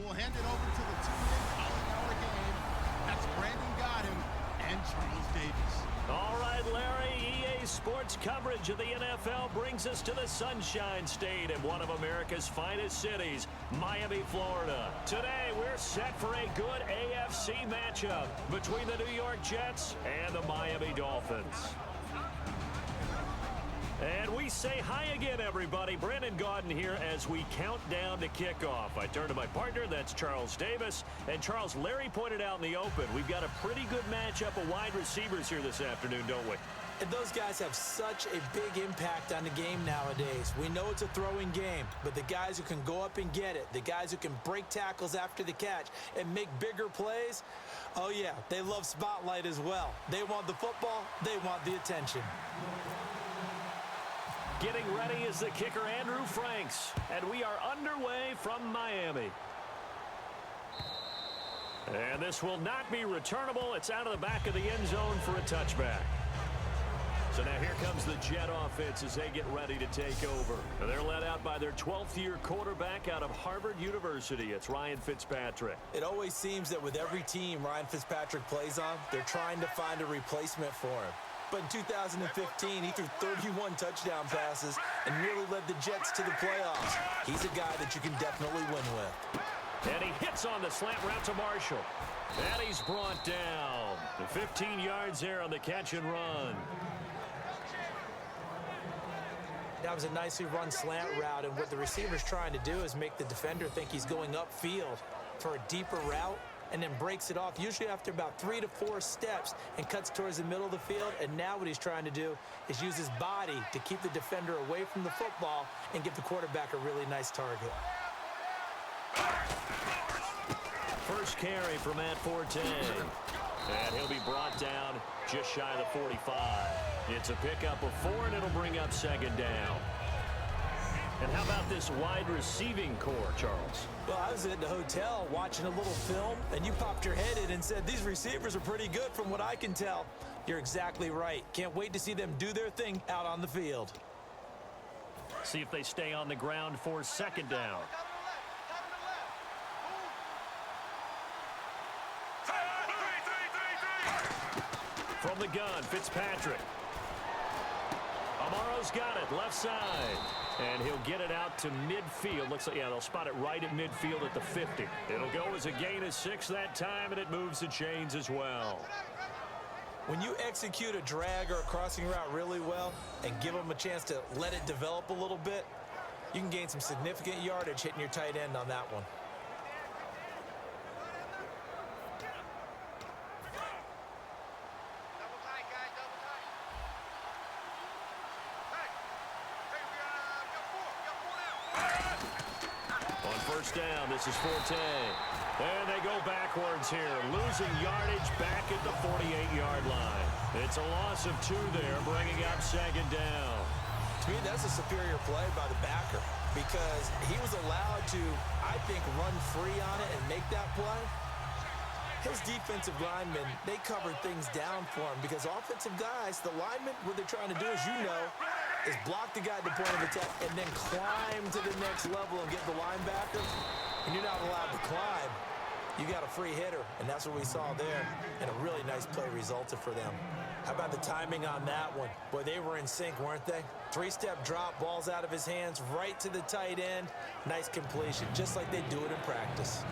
We'll hand it over to the two-man calling our game. That's Brandon Goddard and Charles Davis. All right, Larry, EA Sports coverage of the NFL brings us to the Sunshine State in one of America's finest cities, Miami, Florida. Today, we're set for a good AFC matchup between the New York Jets and the Miami Dolphins. And we say hi again, everybody. Brandon Gaudin here as we count down to kickoff. I turn to my partner, that's Charles Davis. And Charles, Larry pointed out in the open, we've got a pretty good matchup of wide receivers here this afternoon, don't we? And those guys have such a big impact on the game nowadays. We know it's a throwing game, but the guys who can go up and get it, the guys who can break tackles after the catch and make bigger plays, oh yeah, they love spotlight as well. They want the football, they want the attention. Getting ready is the kicker, Andrew Franks. And we are underway from Miami. And this will not be returnable. It's out of the back of the end zone for a touchback. So now here comes the Jet offense as they get ready to take over. They're led out by their 12th-year quarterback out of Harvard University. It's Ryan Fitzpatrick. It always seems that with every team Ryan Fitzpatrick plays on, they're trying to find a replacement for him. But in 2015, he threw 31 touchdown passes and nearly led the Jets to the playoffs. He's a guy that you can definitely win with. And he hits on the slant route to Marshall. And he's brought down. The 15 yards there on the catch and run. That was a nicely run slant route, and what the receiver's trying to do is make the defender think he's going upfield for a deeper route, and then breaks it off, usually after about 3 to 4 steps, and cuts towards the middle of the field. And now what he's trying to do is use his body to keep the defender away from the football and give the quarterback a really nice target. First carry for Matt Forte. And he'll be brought down just shy of the 45. It's a pickup of 4, and it'll bring up second down. And how about this wide receiving core, Charles? Well, I was at the hotel watching a little film, and you popped your head in and said, these receivers are pretty good from what I can tell. You're exactly right. Can't wait to see them do their thing out on the field. See if they stay on the ground for second down. From the gun, Fitzpatrick. Amaro's got it, left side. And he'll get it out to midfield. Looks like, yeah, they'll spot it right at midfield at the 50. It'll go as a gain of 6 that time, and it moves the chains as well. When you execute a drag or a crossing route really well and give them a chance to let it develop a little bit, you can gain some significant yardage hitting your tight end on that one. First down, this is Forte. And they go backwards here, losing yardage back at the 48-yard line. It's a loss of 2 there, bringing up second down. To me, that's a superior play by the backer because he was allowed to, I think, run free on it and make that play. His defensive linemen, they covered things down for him because offensive guys, the linemen, what they're trying to do, as you know, is block the guy at the point of attack and then climb to the next level and get the linebacker. And you're not allowed to climb. You got a free hitter, and that's what we saw there. And a really nice play resulted for them. How about the timing on that one? Boy, they were in sync, weren't they? 3-step drop, balls out of his hands, right to the tight end. Nice completion, just like they do it in practice.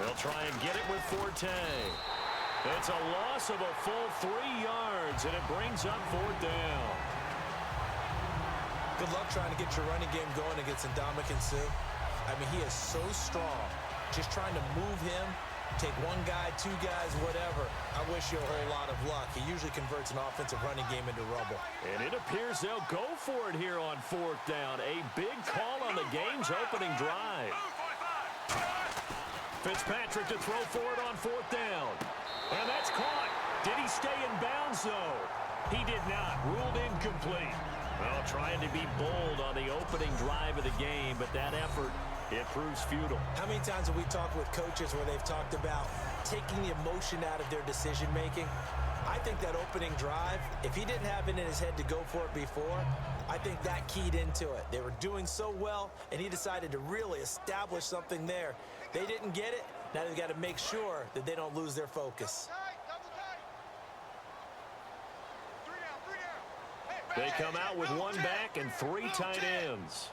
They'll try and get it with Forte. It's a loss of a full 3 yards, and it brings up 4th down. Good luck trying to get your running game going against Ndamukong Suh. I mean, he is so strong. Just trying to move him, take 1 guy, 2 guys, whatever. I wish you a whole lot of luck. He usually converts an offensive running game into rubble. And it appears they'll go for it here on 4th down. A big call on the game's opening drive. Fitzpatrick to throw for it on 4th down. And that's caught. Did he stay in bounds, though? He did not. Ruled incomplete. Well, trying to be bold on the opening drive of the game, but that effort It proves futile. How many times have we talked with coaches where they've talked about taking the emotion out of their decision-making? I think that opening drive, if he didn't have it in his head to go for it before, I think that keyed into it. They were doing so well, and he decided to really establish something there. They didn't get it. Now they've got to make sure that they don't lose their focus. They come out with one back and 3 tight ends.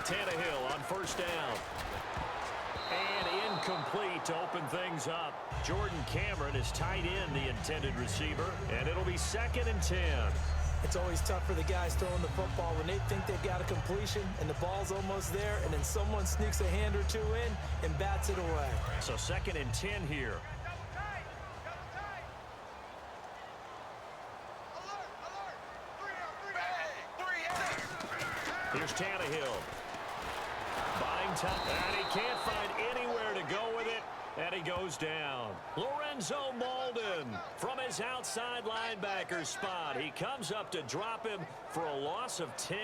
Tannehill on first down. And incomplete to open things up. Jordan Cameron is tight end, the intended receiver, and it'll be 2nd and 10. It's always tough for the guys throwing the football when they think they've got a completion and the ball's almost there, and then someone sneaks a hand or two in and bats it away. So 2nd and 10 here. Here's Tannehill. Buying time, and he can't find anywhere to go with it, and he goes down. Lorenzo Molden from his outside linebacker spot. He comes up to drop him for a loss of 10.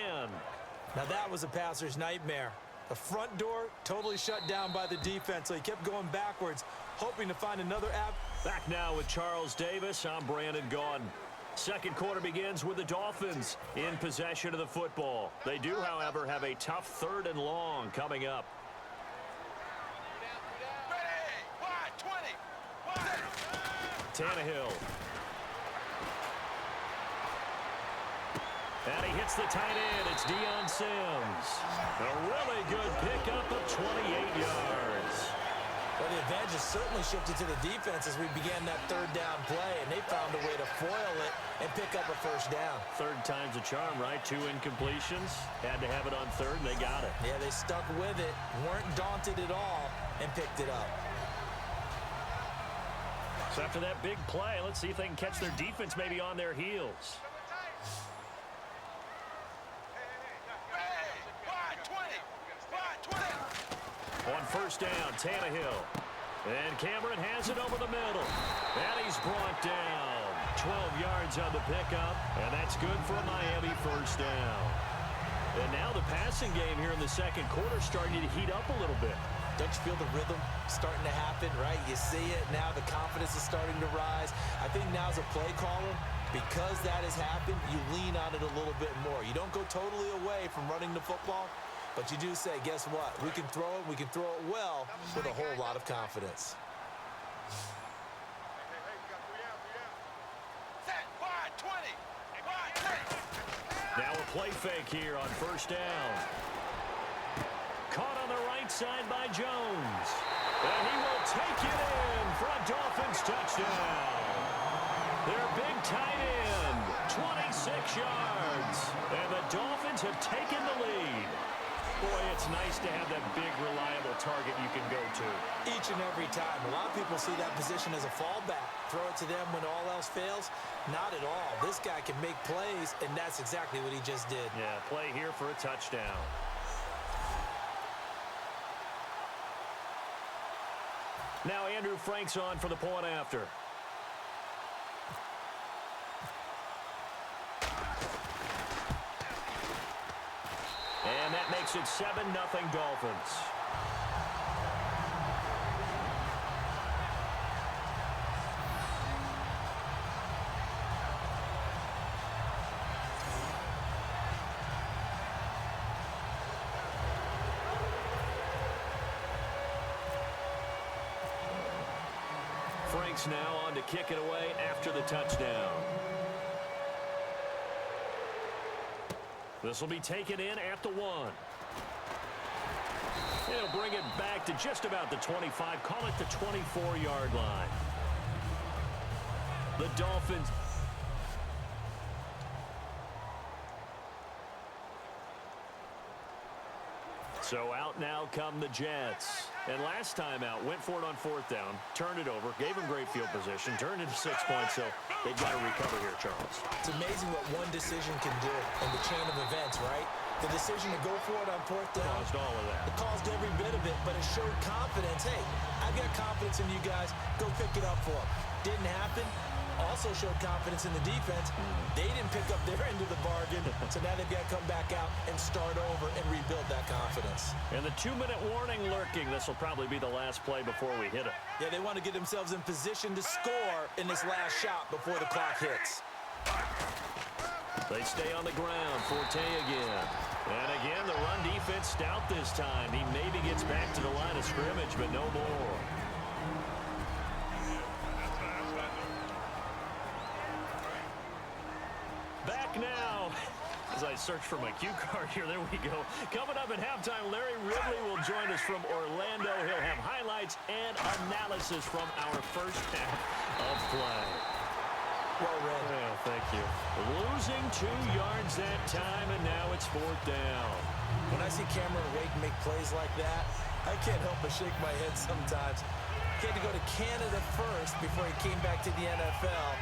Now that was a passer's nightmare. The front door totally shut down by the defense, so he kept going backwards, hoping to find another Back now with Charles Davis. I'm Brandon Gaudin. Second quarter begins with the Dolphins in possession of the football. They do, however, have a tough 3rd and long coming up. Tannehill. And he hits the tight end. It's Deion Sims. A really good pickup of 28 yards. Well, the advantage has certainly shifted to the defense as we began that 3rd down play, and they found a way to foil it and pick up a 1st down. 3rd time's a charm, right? 2 incompletions. Had to have it on 3rd, and they got it. Yeah, they stuck with it, weren't daunted at all, and picked it up. So after that big play, let's see if they can catch their defense maybe on their heels. On first down, Tannehill. And Cameron has it over the middle. And he's brought down. 12 yards on the pickup. And that's good for a Miami 1st down. And now the passing game here in the second quarter starting to heat up a little bit. Don't you feel the rhythm starting to happen, right? You see it now. The confidence is starting to rise. I think now as a play caller, because that has happened, you lean on it a little bit more. You don't go totally away from running the football, but you do say, guess what? We can throw it. We can throw it well with a whole lot of confidence. Now a play fake here on first down. Caught on the right side by Jones. And he will take it in for a Dolphins touchdown. Their big tight end, 26 yards. And the Dolphins have taken the lead. Boy, it's nice to have that big, reliable target you can go to. Each and every time. A lot of people see that position as a fallback. Throw it to them when all else fails. Not at all. This guy can make plays, and that's exactly what he just did. Yeah, play here for a touchdown. Now Andrew Frank's on for the point after. And that makes it 7-0 Dolphins. Frank's now on to kick it away after the touchdown. This will be taken in at the 1. He'll bring it back to just about the 25. Call it the 24-yard line. The Dolphins. So out now come the Jets. And last time out, went for it on 4th down, turned it over, gave him great field position, turned into 6 points, so they've got to recover here, Charles. It's amazing what one decision can do in the chain of events, right? The decision to go for it on 4th down. Caused all of that. It caused every bit of it, but it showed confidence. Hey, I've got confidence in you guys. Go pick it up for them. Didn't happen. also showed confidence in the defense. They didn't pick up their end of the bargain, so now they've got to come back out and start over and rebuild that confidence. And the 2-minute warning lurking. This will probably be the last play before we hit it. Yeah, they want to get themselves in position to score in this last shot before the clock hits. They stay on the ground. Forte again. And again, the run defense stout this time. He maybe gets back to the line of scrimmage, but no more. Back now. As I search for my cue card here, there we go. Coming up at halftime, Larry Ridley will join us from Orlando. He'll have highlights and analysis from our first half of play. Well read. Well, thank you. Losing 2 yards that time, and now it's 4th down. When I see Cameron Wake make plays like that, I can't help but shake my head sometimes. He had to go to Canada first before he came back to the NFL.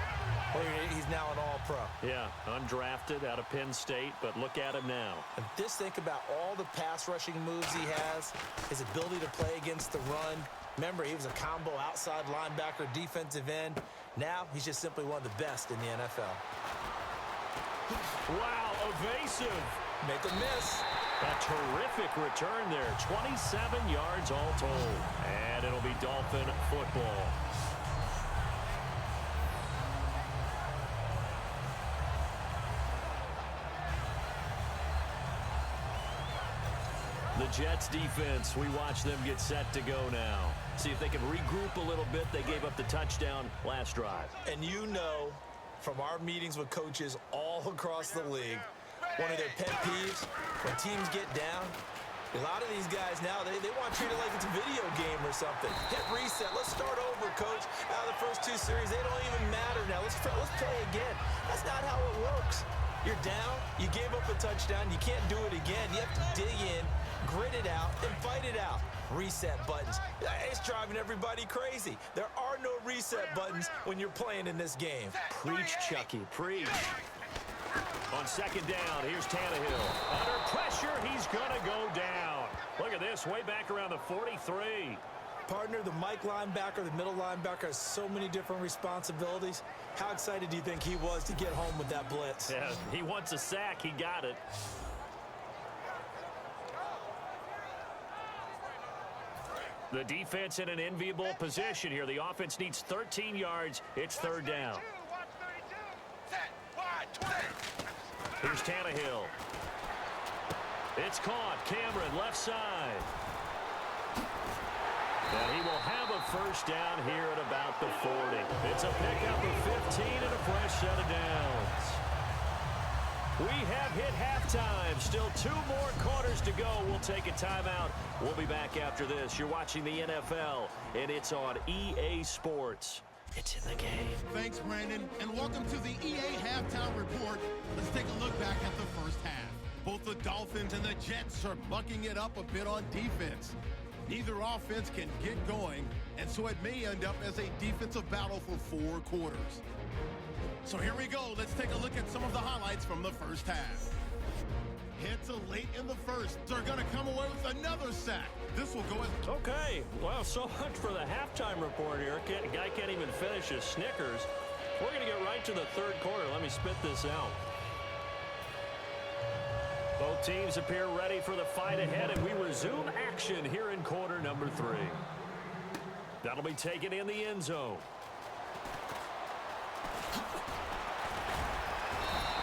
Well, he's now an all-pro. Yeah, undrafted out of Penn State, but look at him now. And just think about all the pass-rushing moves he has, his ability to play against the run. Remember, he was a combo outside linebacker, defensive end. Now, he's just simply one of the best in the NFL. Wow, evasive. Make a miss. A terrific return there. 27 yards all told. And it'll be Dolphin football. The Jets defense, we watch them get set to go now. See if they can regroup a little bit. They gave up the touchdown last drive. And you know, from our meetings with coaches all across the league, one of their pet peeves, when teams get down, a lot of these guys now, they want to treat it like it's a video game or something. Hit reset. Let's start over, coach. Out of the first 2 series, they don't even matter now. Let's play again. That's not how it works. You're down. You gave up a touchdown. You can't do it again. You have to dig in, grit it out, and fight it out. Reset buttons. It's driving everybody crazy. There are no reset buttons when you're playing in this game. Preach, Chucky, preach. On 2nd down, here's Tannehill. Under pressure, he's going to go down. Look at this, way back around the 43. Partner, the Mike linebacker, the middle linebacker has so many different responsibilities. How excited do you think he was to get home with that blitz? Yeah, he wants a sack. He got it. The defense in an enviable position here. The offense needs 13 yards. It's 3rd down. Here's Tannehill. It's caught. Cameron, left side. And he will have a 1st down here at about the 40. It's a pickup of 15 and a fresh set of downs. We have hit halftime. Still 2 more quarters to go. We'll take a timeout. We'll be back after this. You're watching the NFL, and it's on EA Sports. It's in the game. Thanks, Brandon, and welcome to the EA Halftime Report. Let's take a look back at the first half. Both the Dolphins and the Jets are mucking it up a bit on defense. Neither offense can get going, and so it may end up as a defensive battle for 4 quarters. So here we go. Let's take a look at some of the highlights from the first half. Hits late in the first. They're going to come away with another sack. This will go as... Okay, well, so much for the halftime report here. Guy can't even finish his Snickers. We're going to get right to the 3rd quarter. Let me spit this out. Both teams appear ready for the fight ahead, and we resume action here in quarter number 3. That'll be taken in the end zone.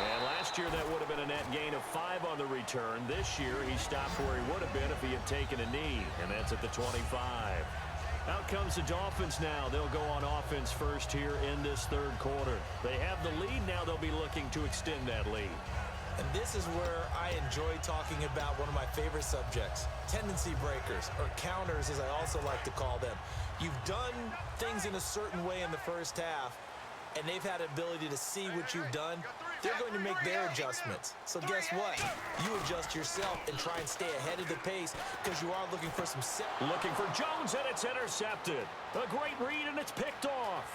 And last year, that would have been a net gain of 5 on the return. This year, he stopped where he would have been if he had taken a knee, and that's at the 25. Out comes the Dolphins now. They'll go on offense first here in this 3rd quarter. They have the lead. Now they'll be looking to extend that lead. And this is where I enjoy talking about one of my favorite subjects, tendency breakers, or counters as I also like to call them. You've done things in a certain way in the first half, and they've had the ability to see what you've done. They're going to make their adjustments. So guess what? You adjust yourself and try and stay ahead of the pace because you are looking for some... Looking for Jones, and it's intercepted. A great read, and it's picked off.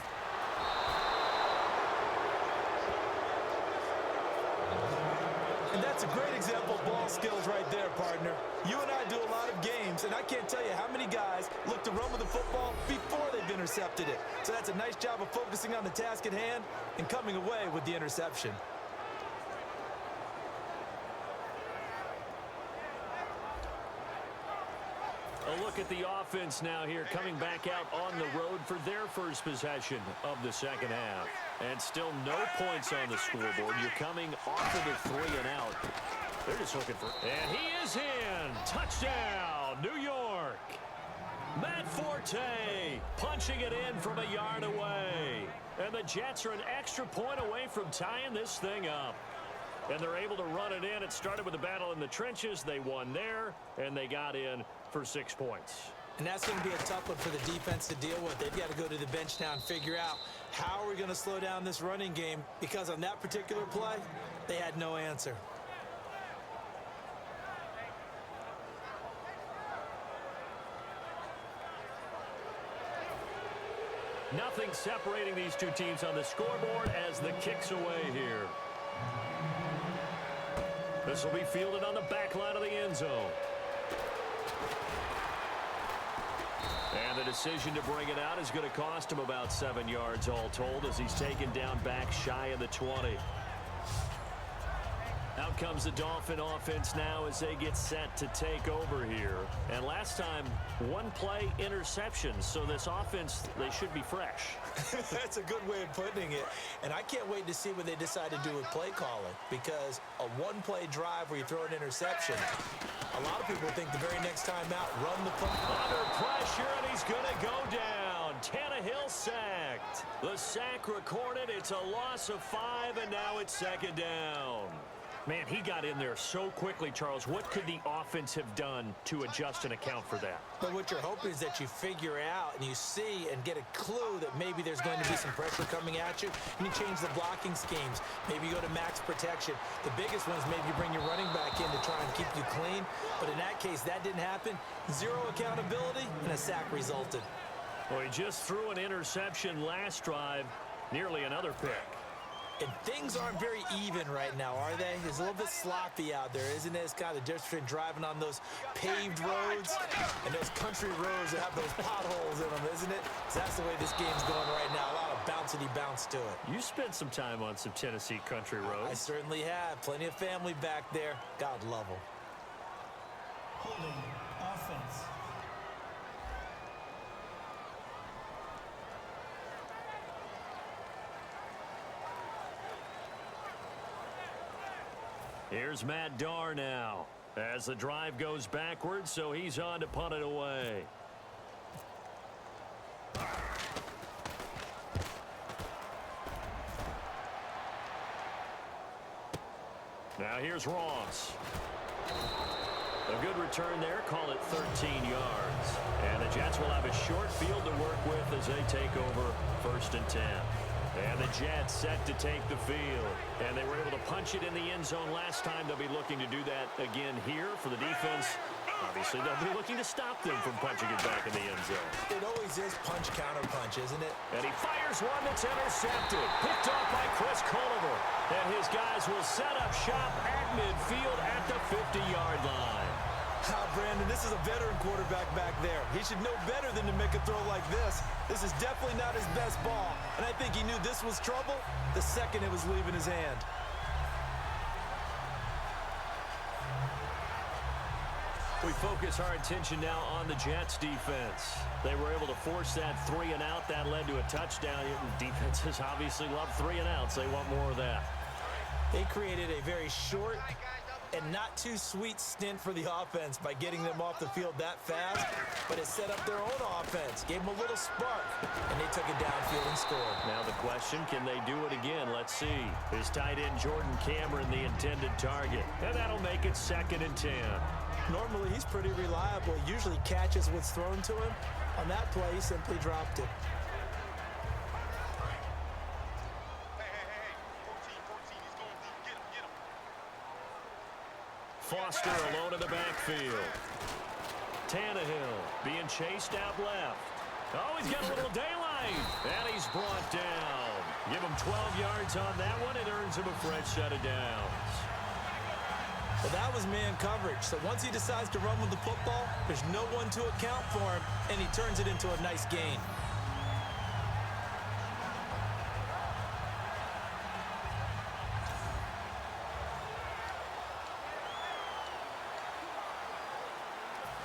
And that's That's a great example of ball skills right there, partner. You and I do a lot of games, and I can't tell you how many guys look to run with the football before they've intercepted it. So that's a nice job of focusing on the task at hand and coming away with the interception. A look at the offense now here, coming back out on the road for their first possession of the second half. And still no points on the scoreboard. You're coming off of the 3 and out. They're just looking for... And he is in! Touchdown, New York! Matt Forte punching it in from a yard away. And the Jets are an extra point away from tying this thing up. And they're able to run it in. It started with a battle in the trenches. They won there, and they got in for 6 points. And that's going to be a tough one for the defense to deal with. They've got to go to the bench now and figure out how are we going to slow down this running game, because on that particular play, they had no answer. Nothing separating these two teams on the scoreboard as the kick's away here. This will be fielded on the back line of the end zone. And the decision to bring it out is going to cost him about 7 yards all told as he's taken down back shy of the 20. Out comes the Dolphin offense now as they get set to take over here. And last time, 1 play interception. So this offense, they should be fresh. That's a good way of putting it. And I can't wait to see what they decide to do with play calling, because a 1-play drive where you throw an interception, a lot of people think the very next time out, run the play. Under pressure, and he's going to go down. Tannehill sacked. The sack recorded. It's a loss of 5, and now it's 2nd down. Man, he got in there so quickly, Charles. What could the offense have done to adjust and account for that? But what you're hoping is that you figure out and you see and get a clue that maybe there's going to be some pressure coming at you, and you change the blocking schemes. Maybe you go to max protection. The biggest one is maybe you bring your running back in to try and keep you clean. But in that case, that didn't happen. 0 accountability, and a sack resulted. Well, he just threw an interception last drive, nearly another pick. And things aren't very even right now, are they? It's a little bit sloppy out there, isn't it? It's kind of the difference between driving on those paved roads and those country roads that have those potholes in them, isn't it? So that's the way this game's going right now. A lot of bouncy bounce to it. You spent some time on some Tennessee country roads. I certainly have. Plenty of family back there. God love them. Holding offense. Here's Matt Darr now as the drive goes backwards, so he's on to punt it away. Now here's Ross. A good return there, call it 13 yards. And the Jets will have a short field to work with as they take over 1st and 10. And the Jets set to take the field. And they were able to punch it in the end zone last time. They'll be looking to do that again here for the defense. Obviously, they'll be looking to stop them from punching it back in the end zone. It always is punch, counter punch, isn't it? And he fires one that's intercepted. Picked off by Chris Culliver. And his guys will set up shop at midfield at the 50-yard line. Brandon, this is a veteran quarterback back there. He should know better than to make a throw like this. This is definitely not his best ball. And I think he knew this was trouble the second it was leaving his hand. We focus our attention now on the Jets defense. They were able to force that 3 and out. That led to a touchdown. Defenses obviously love 3 and outs. They want more of that. They created a very short and not too sweet stint for the offense by getting them off the field that fast, but it set up their own offense, gave them a little spark, and they took it downfield and scored. Now the question, can they do it again? Let's see. His tight end Jordan Cameron, the intended target, and that'll make it 2nd and 10. Normally he's pretty reliable, usually catches what's thrown to him. On that play, he simply dropped it. Foster alone in the backfield. Tannehill being chased out left. Oh, he's got a little daylight. And he's brought down. Give him 12 yards on that one. It earns him a fresh set of downs. Well, that was man coverage. So once he decides to run with the football, there's no one to account for him, and he turns it into a nice gain.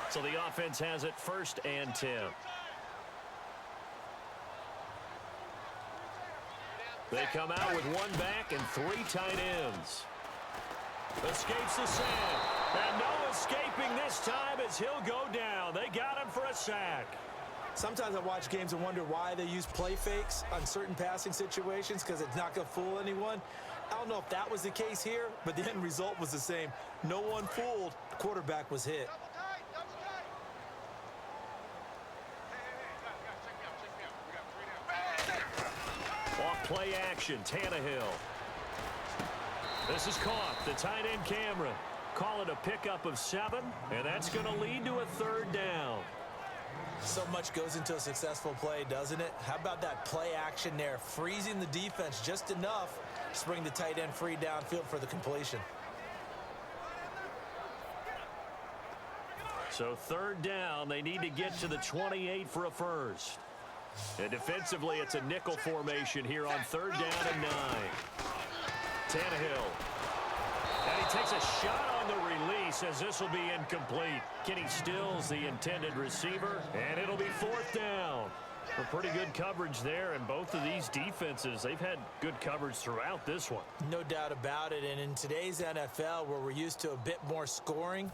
So the offense has it 1st and 10. They come out with 1 back and 3 tight ends. Escapes the sack. And no escaping this time as he'll go down. They got him for a sack. Sometimes I watch games and wonder why they use play fakes on certain passing situations, because it's not going to fool anyone. I don't know if that was the case here, but the end result was the same. No one fooled. The quarterback was hit. Off play action, Tannehill. This is caught. The tight end Cameron. Call it a pickup of 7, and that's going to lead to a 3rd down. So much goes into a successful play, doesn't it? How about that play action there, freezing the defense just enough to bring the tight end free downfield for the completion. So 3rd down, they need to get to the 28 for a first. And defensively, it's a nickel formation here on 3rd down and 9. Tannehill. And he takes a shot on the release as this will be incomplete. Kenny Stills, the intended receiver, and it'll be 4th down. A pretty good coverage there, and both of these defenses, they've had good coverage throughout this one. No doubt about it, and in today's NFL, where we're used to a bit more scoring,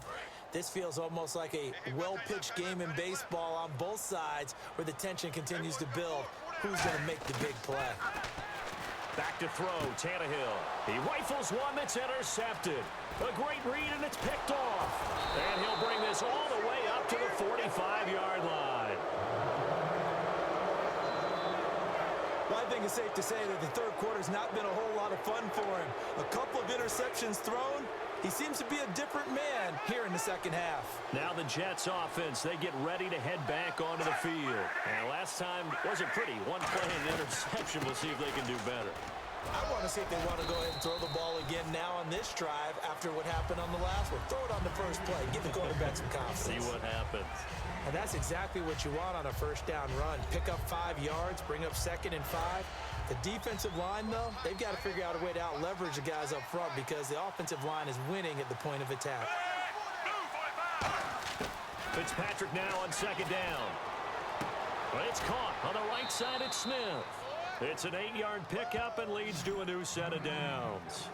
this feels almost like a well-pitched game in baseball on both sides where the tension continues to build. Who's going to make the big play? Back to throw, Tannehill. He rifles one that's intercepted. A great read, and it's picked off. And he'll bring this all the way up to the 45-yard line. Well, I think it's safe to say that the 3rd quarter's not been a whole lot of fun for him. A couple of interceptions thrown. He seems to be a different man here in the 2nd half. Now the Jets offense, they get ready to head back onto the field. And last time wasn't pretty. 1 play and interception. We'll see if they can do better. I want to see if they want to go ahead and throw the ball again now on this drive after what happened on the last one. Throw it on the first play. Give the quarterback some confidence. See what happens. And that's exactly what you want on a 1st down run. Pick up 5 yards, bring up 2nd and 5. The defensive line, though, they've got to figure out a way to out-leverage the guys up front because the offensive line is winning at the point of attack. Fitzpatrick now on 2nd down. But it's caught on the right side at Smith. It's an 8-yard pickup and leads to a new set of downs.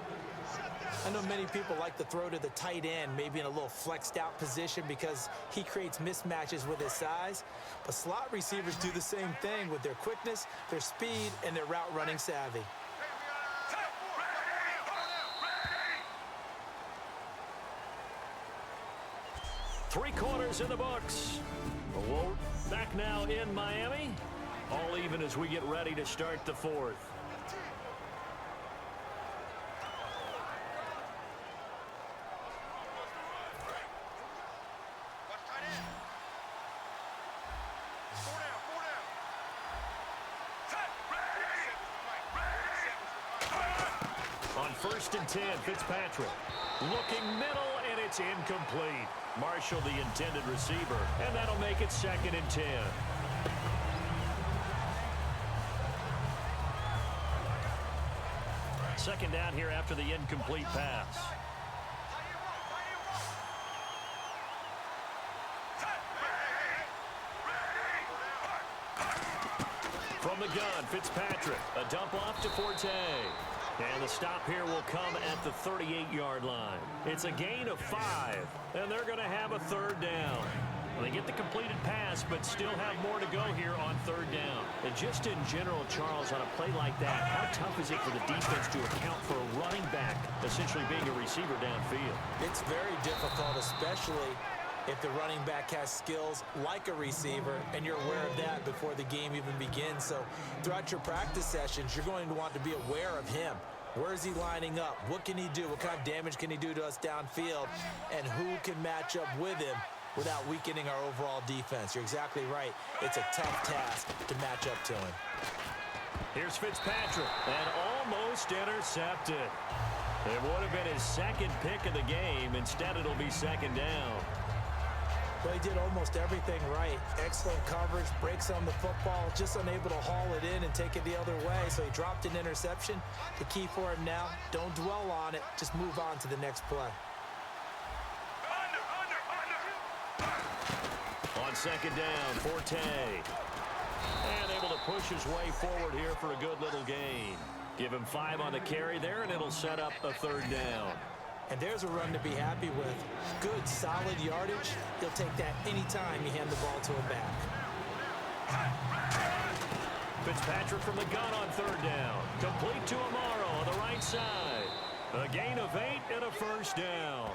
I know many people like to throw to the tight end, maybe in a little flexed out position because he creates mismatches with his size. But slot receivers do the same thing with their quickness, their speed, and their route running savvy. Three quarters in the books. We're back now in Miami. All even as we get ready to start the 4th. On 1st and 10, Fitzpatrick. Looking middle, and it's incomplete. Marshall, the intended receiver, and that'll make it 2nd and 10. Second down here after the incomplete pass. From the gun, Fitzpatrick. A dump off to Forte. And the stop here will come at the 38-yard line. It's a gain of 5, and they're going to have a 3rd down. They get the completed pass, but still have more to go here on 3rd down. And just in general, Charles, on a play like that, how tough is it for the defense to account for a running back essentially being a receiver downfield? It's very difficult, especially if the running back has skills like a receiver, and you're aware of that before the game even begins. So throughout your practice sessions, you're going to want to be aware of him. Where is he lining up? What can he do? What kind of damage can he do to us downfield? And who can match up with him without weakening our overall defense? You're exactly right. It's a tough task to match up to him. Here's Fitzpatrick, and almost intercepted. It would have been his second pick of the game. Instead, it'll be second down. Well, he did almost everything right. Excellent coverage, breaks on the football, just unable to haul it in and take it the other way. So he dropped an interception. The key for him now, don't dwell on it. Just move on to the next play. On second down, Forte. And able to push his way forward here for a good little gain. Give him 5 on the carry there, and it'll set up a third down. And there's a run to be happy with. Good, solid yardage. He'll take that anytime you hand the ball to him back. Fitzpatrick from the gun on third down. Complete to Amaro on the right side. A gain of 8 and a first down.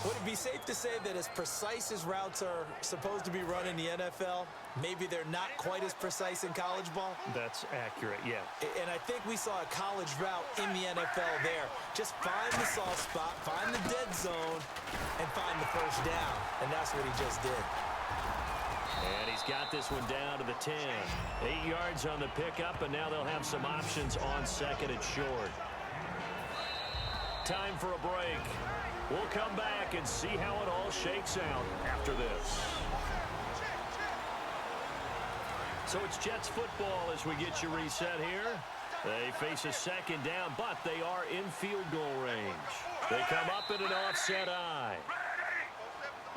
Would it be safe to say that as precise as routes are supposed to be run in the NFL, maybe they're not quite as precise in college ball? That's accurate, yeah. And I think we saw a college route in the NFL there. Just find the soft spot, find the dead zone, and find the first down. And that's what he just did. And he's got this one down to the 10. 8 yards on the pickup, and now they'll have some options on second and short. Time for a break. We'll come back and see how it all shakes out after this. So it's Jets football as we get you reset here. They face a second down, but they are in field goal range. They come up in an offset eye.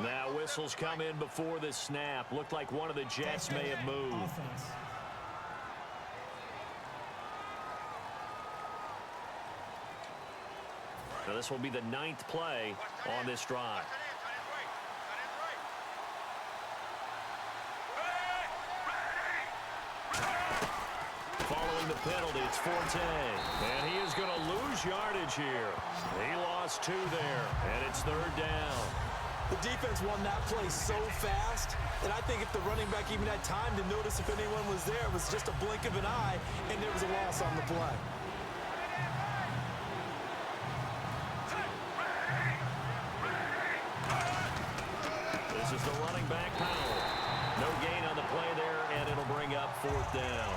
Now whistles come in before the snap. Looked like one of the Jets may have moved. Offense. So this will be the 9th play on this drive. Following the penalty, it's Forte. And he is going to lose yardage here. He lost 2 there, and it's third down. The defense won that play so fast that I think if the running back even had time to notice if anyone was there, it was just a blink of an eye, and there was a loss on the play. This is the running back Powell. No gain on the play there, and it'll bring up fourth down.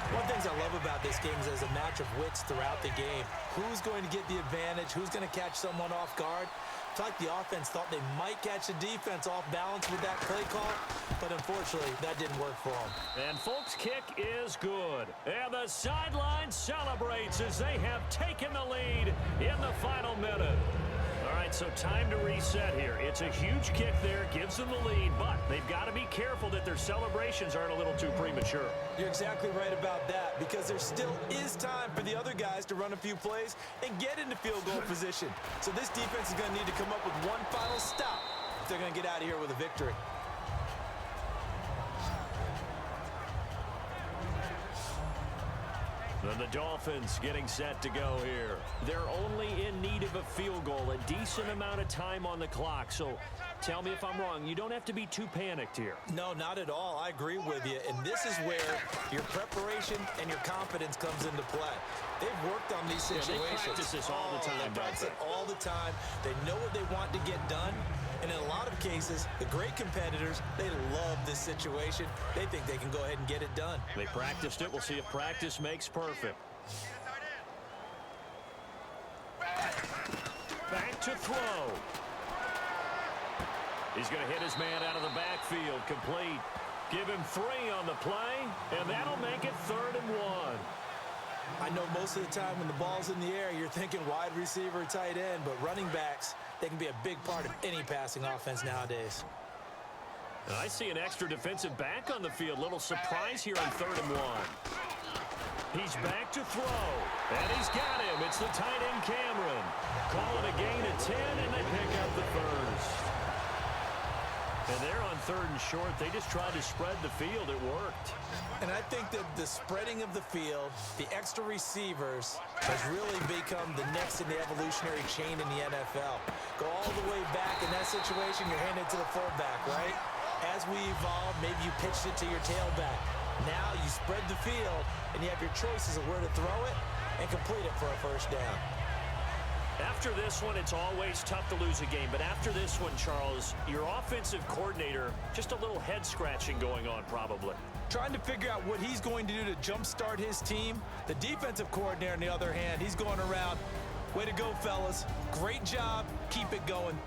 One of the things I love about this game is there's a match of wits throughout the game. Who's going to get the advantage? Who's going to catch someone off guard? It's like the offense thought they might catch the defense off balance with that play call, but unfortunately, that didn't work for them. And Folk's kick is good. And the sideline celebrates as they have taken the lead in the final minute. All right, so time to reset here. It's a huge kick there, gives them the lead, but they've got to be careful that their celebrations aren't a little too premature. You're exactly right about that, because there still is time for the other guys to run a few plays and get into field goal position. So this defense is going to need to come up with one final stop if they're going to get out of here with a victory. And the Dolphins getting set to go here. They're only in need of a field goal, a decent amount of time on the clock. So tell me if I'm wrong. You don't have to be too panicked here. No, not at all. I agree with you. And this is where your preparation and your confidence comes into play. They've worked on these situations. Yeah, they practice this all the time. They practice it all the time. They know what they want to get done. And in a lot of cases, the great competitors, they love this situation. They think they can go ahead and get it done. They practiced it. We'll see if practice makes perfect. Back to throw. He's going to hit his man out of the backfield. Complete. Give him 3 on the play, and that'll make it 3rd and 1. I know most of the time when the ball's in the air, you're thinking wide receiver, tight end, but running backs, they can be a big part of any passing offense nowadays. And I see an extra defensive back on the field. Little surprise here on 3rd and 1. He's back to throw, and he's got him. It's the tight end Cameron. Call it a gain of 10, and they pick up the first. And they're on 3rd and short. They just tried to spread the field. It worked. And I think that the spreading of the field, the extra receivers, has really become the next in the evolutionary chain in the NFL. Go all the way back in that situation, you're handed to the fullback, right? As we evolve, maybe you pitched it to your tailback. Now you spread the field, and you have your choices of where to throw it and complete it for a first down. After this one, it's always tough to lose a game. But after this one, Charles, your offensive coordinator, just a little head-scratching going on probably. Trying to figure out what he's going to do to jumpstart his team. The defensive coordinator, on the other hand, he's going around. Way to go, fellas. Great job. Keep it going.